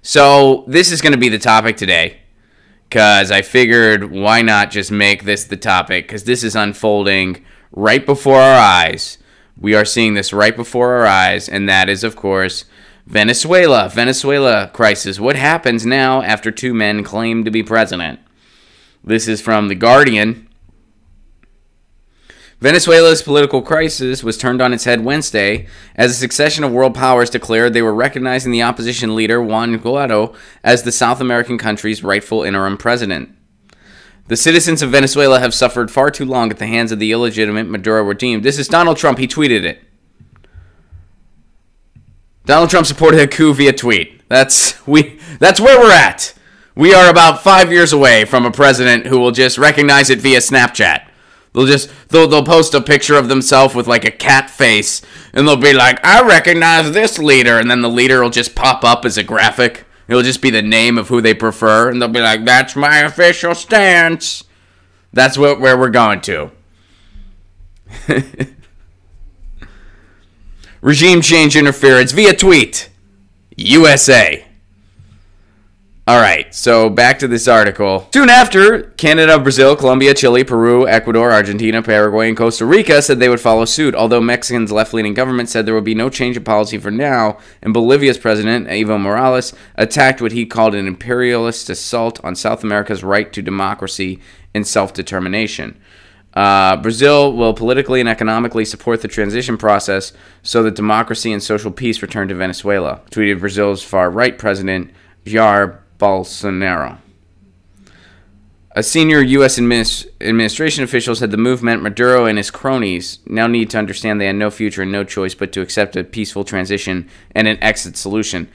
So this is going to be the topic today, because I figured why not just make this the topic, because this is unfolding right before our eyes. We are seeing this right before our eyes, and that is, of course, Venezuela crisis. What happens now after two men claim to be president? This is from The Guardian. Venezuela's political crisis was turned on its head Wednesday as a succession of world powers declared they were recognizing the opposition leader Juan Guaido as the South American country's rightful interim president. The citizens of Venezuela have suffered far too long at the hands of the illegitimate Maduro regime. This is Donald Trump. He tweeted it. Donald Trump supported a coup via tweet. That's where we're at. We are about 5 years away from a president who will just recognize it via Snapchat. They'll post a picture of themselves with like a cat face, and they'll be like, I recognize this leader, and then the leader will just pop up as a graphic. It'll just be the name of who they prefer, and they'll be like, that's my official stance. That's where we're going to. Regime change interference via tweet. USA. All right, so back to this article. Soon after, Canada, Brazil, Colombia, Chile, Peru, Ecuador, Argentina, Paraguay, and Costa Rica said they would follow suit, although Mexico's left-leaning government said there would be no change of policy for now, and Bolivia's president, Evo Morales, attacked what he called an imperialist assault on South America's right to democracy and self-determination. Brazil will politically and economically support the transition process so that democracy and social peace return to Venezuela, tweeted Brazil's far-right president, Jair Bolsonaro. A senior U.S. administration official said the move meant Maduro and his cronies now need to understand they had no future and no choice but to accept a peaceful transition and an exit solution.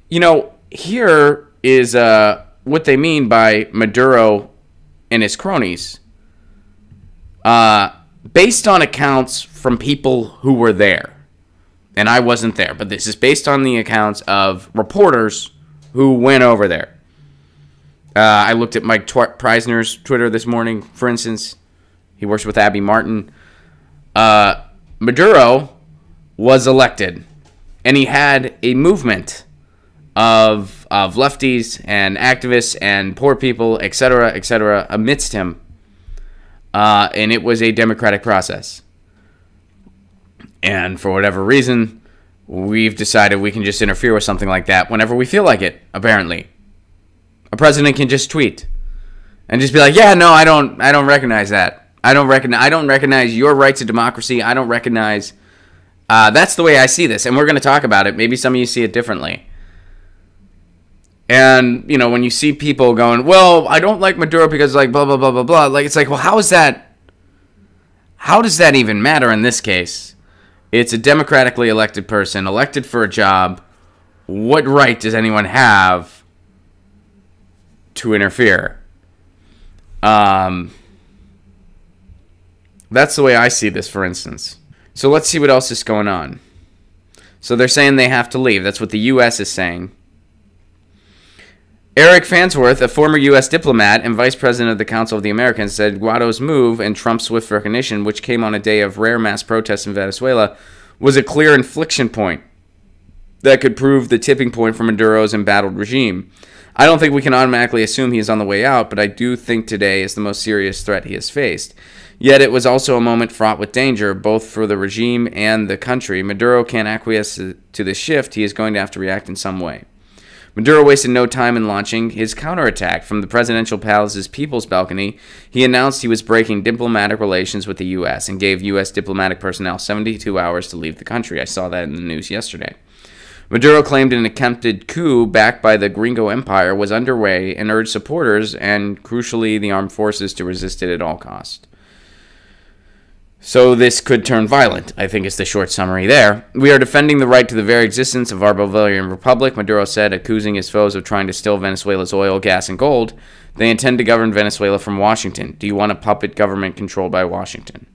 You know, here is what they mean by Maduro and his cronies. Based on accounts from people who were there, and I wasn't there, but this is based on the accounts of reporters who went over there. I looked at Mike Preisner's Twitter this morning, for instance. He works with Abby Martin. Maduro was elected, and he had a movement of lefties and activists and poor people, etc., amidst him. And it was a democratic process. And for whatever reason, we've decided we can just interfere with something like that whenever we feel like it, apparently. A president can just tweet and just be like, yeah, no, I don't recognize that. I don't recognize your right to democracy. I don't recognize that's the way I see this. And we're going to talk about it. Maybe some of you see it differently. And, you know, when you see people going, well, I don't like Maduro because like blah, blah, blah, blah, blah. Like, it's like, well, how does that even matter in this case? It's a democratically elected person, elected for a job. What right does anyone have to interfere? That's the way I see this, for instance. So let's see what else is going on. So they're saying they have to leave. That's what the U.S. is saying. Eric Farnsworth, a former U.S. diplomat and vice president of the Council of the Americans, said Guaido's move and Trump's swift recognition, which came on a day of rare mass protests in Venezuela, was a clear inflection point that could prove the tipping point for Maduro's embattled regime. I don't think we can automatically assume he is on the way out, but I do think today is the most serious threat he has faced. Yet it was also a moment fraught with danger, both for the regime and the country. Maduro can't acquiesce to the shift. He is going to have to react in some way. Maduro wasted no time in launching his counterattack. From the presidential palace's People's Balcony, he announced he was breaking diplomatic relations with the U.S. and gave U.S. diplomatic personnel 72 hours to leave the country. I saw that in the news yesterday. Maduro claimed an attempted coup backed by the Gringo Empire was underway and urged supporters and, crucially, the armed forces to resist it at all costs. So this could turn violent, I think is the short summary there. We are defending the right to the very existence of our Bolivarian Republic, Maduro said, accusing his foes of trying to steal Venezuela's oil, gas, and gold. They intend to govern Venezuela from Washington. Do you want a puppet government controlled by Washington?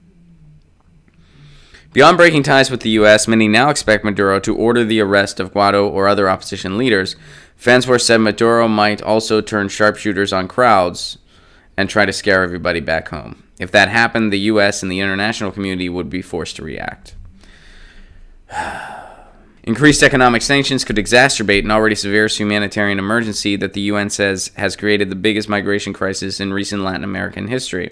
Beyond breaking ties with the U.S., many now expect Maduro to order the arrest of Guaido or other opposition leaders. Farnsworth said Maduro might also turn sharpshooters on crowds and try to scare everybody back home. If that happened, the U.S. and the international community would be forced to react. Increased economic sanctions could exacerbate an already severe humanitarian emergency that the UN says has created the biggest migration crisis in recent Latin American history.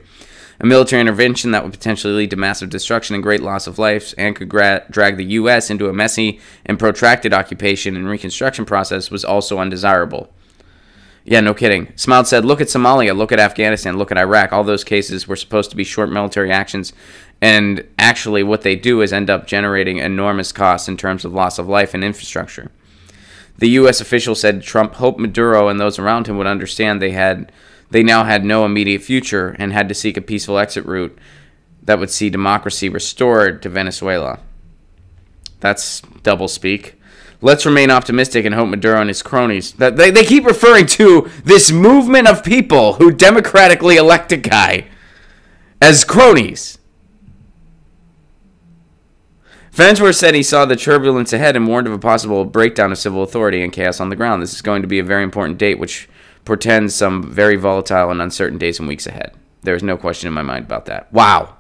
A military intervention that would potentially lead to massive destruction and great loss of lives and could drag the U.S. into a messy and protracted occupation and reconstruction process was also undesirable. Yeah, no kidding. Smiled said, look at Somalia, look at Afghanistan, look at Iraq. All those cases were supposed to be short military actions, and actually what they do is end up generating enormous costs in terms of loss of life and infrastructure. The U.S. official said Trump hoped Maduro and those around him would understand they now had no immediate future and had to seek a peaceful exit route that would see democracy restored to Venezuela. That's doublespeak. Let's remain optimistic and hope Maduro and his cronies... They keep referring to this movement of people who democratically elect a guy as cronies. Venezuela said he saw the turbulence ahead and warned of a possible breakdown of civil authority and chaos on the ground. This is going to be a very important date, which portends some very volatile and uncertain days and weeks ahead. There is no question in my mind about that. Wow.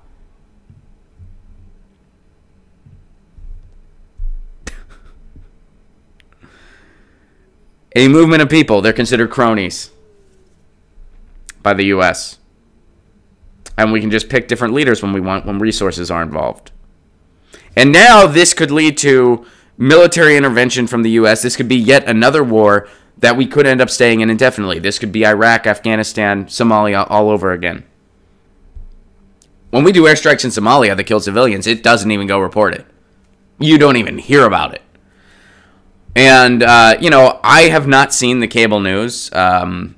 A movement of people. They're considered cronies by the U.S. And we can just pick different leaders when we want, when resources are involved. And now this could lead to military intervention from the U.S. This could be yet another war that we could end up staying in indefinitely. This could be Iraq, Afghanistan, Somalia, all over again. When we do airstrikes in Somalia that kill civilians, it doesn't even go reported. You don't even hear about it. And, I have not seen the cable news as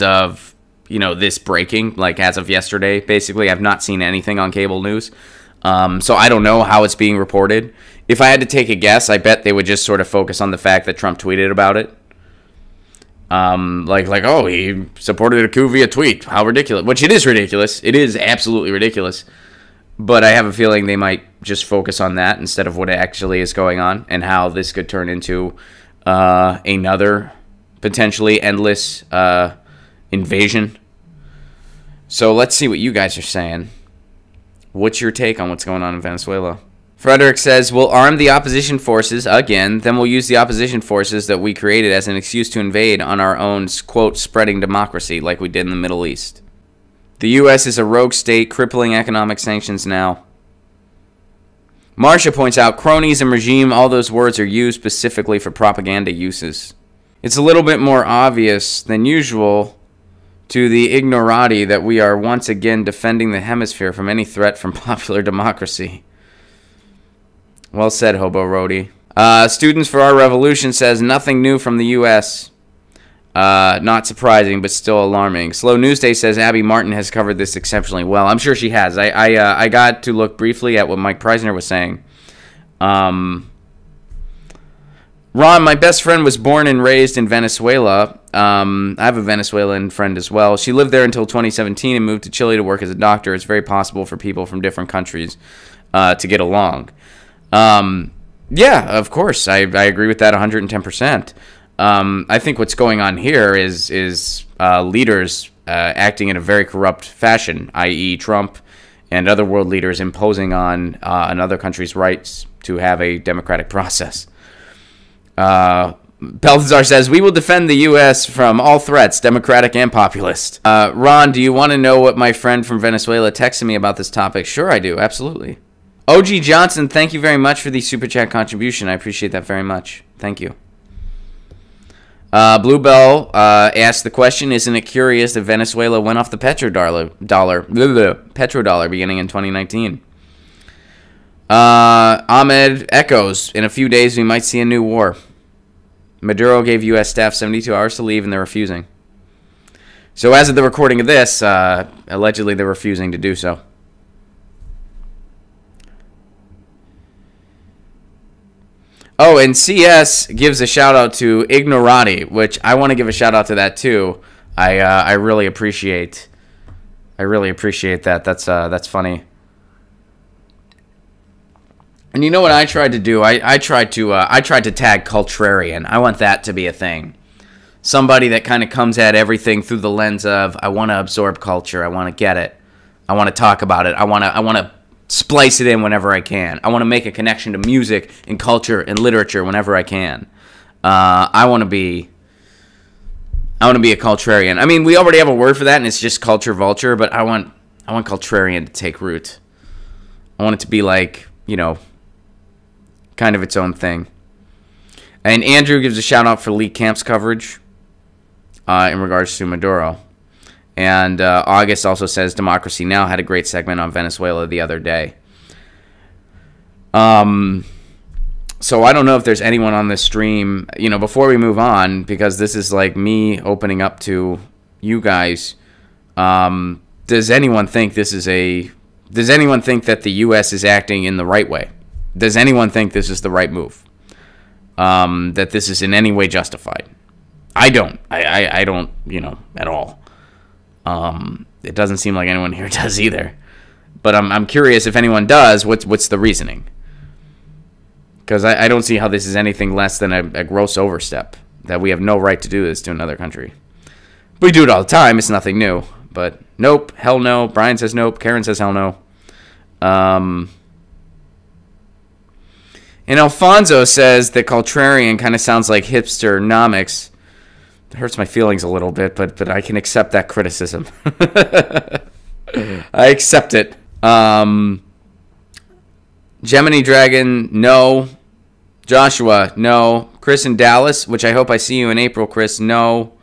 of, this breaking, like as of yesterday, basically. I've not seen anything on cable news. So I don't know how it's being reported. If I had to take a guess, I bet they would just sort of focus on the fact that Trump tweeted about it. Oh, he supported a coup via tweet. How ridiculous. Which it is ridiculous. It is absolutely ridiculous. But I have a feeling they might just focus on that instead of what actually is going on and how this could turn into another potentially endless invasion. So let's see what you guys are saying. What's your take on what's going on in Venezuela? Frederick says, we'll arm the opposition forces again, then we'll use the opposition forces that we created as an excuse to invade on our own, quote, spreading democracy like we did in the Middle East. The U.S. is a rogue state, crippling economic sanctions now. Marcia points out, cronies and regime, all those words are used specifically for propaganda uses. It's a little bit more obvious than usual to the ignorati that we are once again defending the hemisphere from any threat from popular democracy. Well said, Hobo Roadie. Students for Our Revolution says, nothing new from the U.S. Not surprising, but still alarming. Slow News Day says Abby Martin has covered this exceptionally well. I'm sure she has. I got to look briefly at what Mike Preisner was saying. Ron, my best friend was born and raised in Venezuela. I have a Venezuelan friend as well. She lived there until 2017 and moved to Chile to work as a doctor. It's very possible for people from different countries to get along. Yeah, of course. I agree with that 110%. I think what's going on here is leaders acting in a very corrupt fashion, i.e. Trump and other world leaders imposing on another country's rights to have a democratic process. Balthazar says, we will defend the U.S. from all threats, democratic and populist. Ron, do you want to know what my friend from Venezuela texted me about this topic? Sure, I do. Absolutely. OG Johnson, thank you very much for the Super Chat contribution. I appreciate that very much. Thank you. Bluebell asked the question, isn't it curious that Venezuela went off the petrodollar beginning in 2019? Ahmed echoes, in a few days we might see a new war. Maduro gave U.S. staff 72 hours to leave, and they're refusing. So as of the recording of this, allegedly they're refusing to do so. Oh, and CS gives a shout-out to Ignorati, which I want to give a shout-out to that, too. I really appreciate that. That's funny. And you know what I tried to do? I tried to tag contrarian. I want that to be a thing. Somebody that kind of comes at everything through the lens of I want to absorb culture. I want to get it. I want to talk about it. I want to splice it in whenever I can. I want to make a connection to music and culture and literature whenever I can. I want to be a culturarian. I mean, we already have a word for that, and it's just culture vulture. But I want culturarian to take root. I want it to be like, kind of its own thing. And Andrew gives a shout out for Lee Camp's coverage in regards to Maduro. And August also says Democracy Now! Had a great segment on Venezuela the other day. So I don't know if there's anyone on this stream, before we move on, because this is like me opening up to you guys. Does anyone think that the U.S. is acting in the right way? Does anyone think this is the right move? That this is in any way justified? I don't. I don't, at all. It doesn't seem like anyone here does either. But I'm curious if anyone does, what's the reasoning? Because I don't see how this is anything less than a gross overstep, that we have no right to do this to another country. We do it all the time. It's nothing new. But nope, hell no. Brian says nope. Karen says hell no. And Alfonso says that Culturarian kind of sounds like hipster-nomics. It hurts my feelings a little bit, but I can accept that criticism. I accept it. Gemini Dragon, no. Joshua, no. Chris in Dallas, which I hope I see you in April, Chris, no.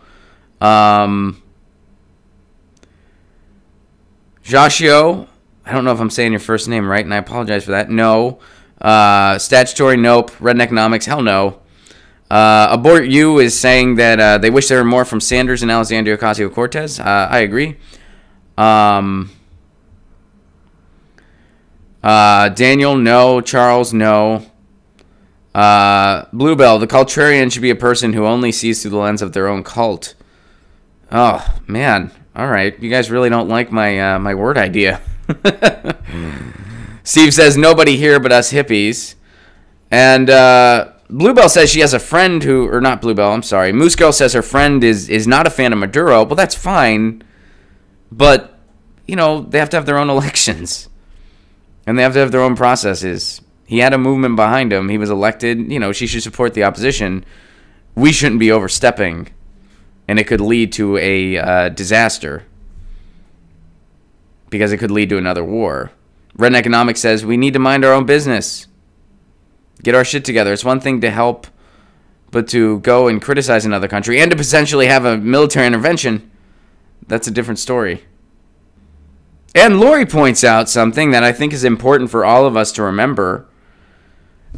Joshio, I don't know if I'm saying your first name right, and I apologize for that. No. Statutory, nope. Rednecknomics, hell no. Abort You is saying that they wish there were more from Sanders and Alexandria Ocasio-Cortez. I agree. Daniel, no. Charles, no. Bluebell, the culturarian should be a person who only sees through the lens of their own cult. Oh, man. All right. You guys really don't like my my word idea. Steve says, nobody here but us hippies. And Bluebell says she has a friend who, or not Bluebell, I'm sorry. Moose Girl says her friend is not a fan of Maduro. Well, that's fine. But, they have to have their own elections. And they have to have their own processes. He had a movement behind him. He was elected. She should support the opposition. We shouldn't be overstepping. And it could lead to a disaster. Because it could lead to another war. Red Economics says we need to mind our own business. Get our shit together. It's one thing to help, but to go and criticize another country and to potentially have a military intervention, that's a different story. And Lori points out something that I think is important for all of us to remember.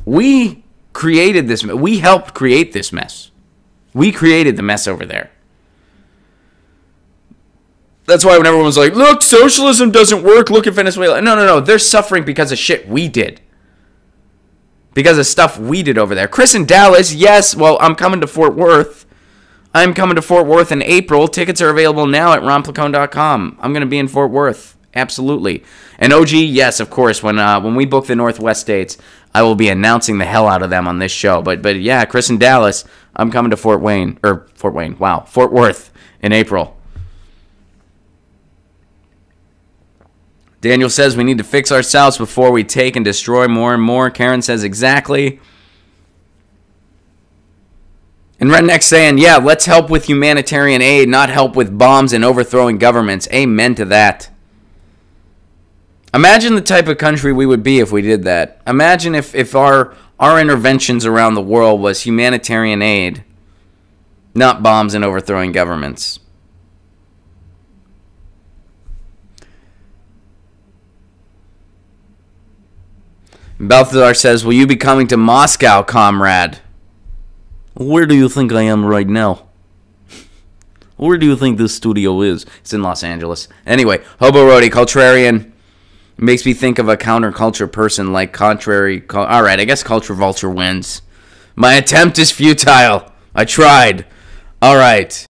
We created this. We helped create this mess. We created the mess over there. That's why when everyone's like, look, socialism doesn't work, look at Venezuela. No. They're suffering because of shit we did. Because of stuff we did over there. Chris in Dallas, yes, well, I'm coming to Fort Worth. I'm coming to Fort Worth in April. Tickets are available now at ronplacone.com. I'm going to be in Fort Worth. Absolutely. And OG, yes, of course. When we book the Northwest states, I will be announcing the hell out of them on this show. But yeah, Chris in Dallas, I'm coming to Fort Worth in April. Daniel says we need to fix ourselves before we take and destroy more and more. Karen says exactly. And Redneck saying, yeah, let's help with humanitarian aid, not help with bombs and overthrowing governments. Amen to that. Imagine the type of country we would be if we did that. Imagine if our interventions around the world was humanitarian aid, not bombs and overthrowing governments. Balthazar says, will you be coming to Moscow, comrade? Where do you think I am right now? Where do you think this studio is? It's in Los Angeles. Anyway, Hobo Roadie, Culturarian, makes me think of a counterculture person like Contrary. Alright, I guess Culture Vulture wins. My attempt is futile. I tried. Alright.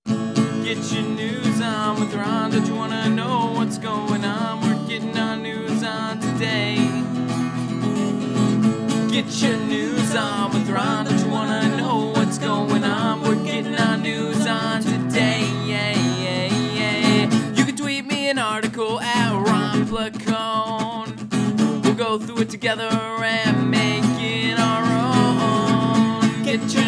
Get your news on with Ron. Don't you want to know what's going on? We're getting our news on today. Get your news on with Ron. Don't you want to know what's going on? We're getting our news on today. Yeah. You can tweet me an article at Ron it together and make it our own. Get your